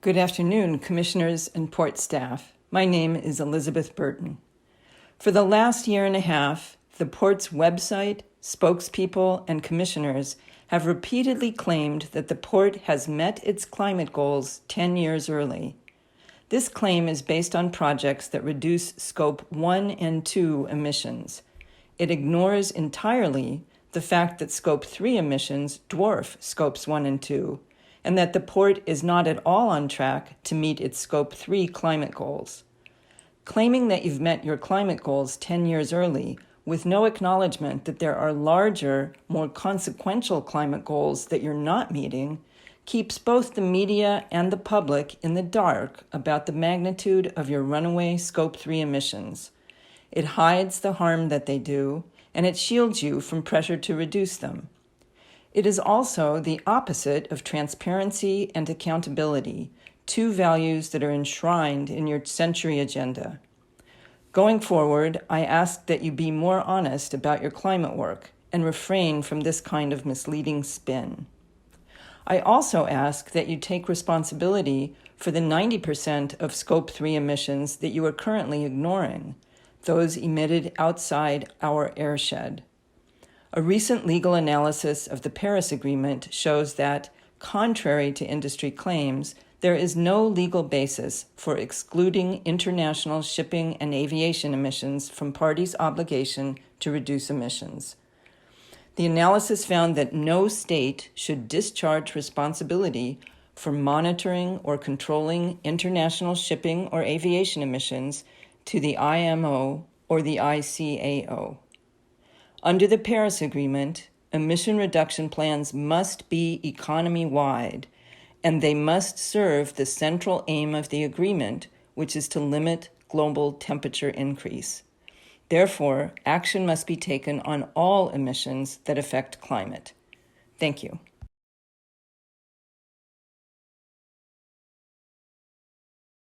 Good afternoon, commissioners and port staff. My name is Elizabeth Burton. For the last year and a half, the port's website, spokespeople, and commissioners have repeatedly claimed that the port has met its climate goals 10 years early. This claim is based on projects that reduce Scope 1 and 2 emissions. It ignores entirely the fact that Scope 3 emissions dwarf Scopes 1 and 2, and that the port is not at all on track to meet its Scope 3 climate goals. Claiming that you've met your climate goals 10 years early with no acknowledgement that there are larger, more consequential climate goals that you're not meeting keeps both the media and the public in the dark about the magnitude of your runaway Scope 3 emissions. It hides the harm that they do, and it shields you from pressure to reduce them. It is also the opposite of transparency and accountability, two values that are enshrined in your century agenda. Going forward, I ask that you be more honest about your climate work and refrain from this kind of misleading spin. I also ask that you take responsibility for the 90% of Scope 3 emissions that you are currently ignoring, those emitted outside our airshed. A recent legal analysis of the Paris Agreement shows that, contrary to industry claims, there is no legal basis for excluding international shipping and aviation emissions from parties' obligation to reduce emissions. The analysis found that no state should discharge responsibility for monitoring or controlling international shipping or aviation emissions to the IMO or the ICAO. Under the Paris Agreement, emission reduction plans must be economy-wide, and they must serve the central aim of the agreement, which is to limit global temperature increase. Therefore, action must be taken on all emissions that affect climate. Thank you.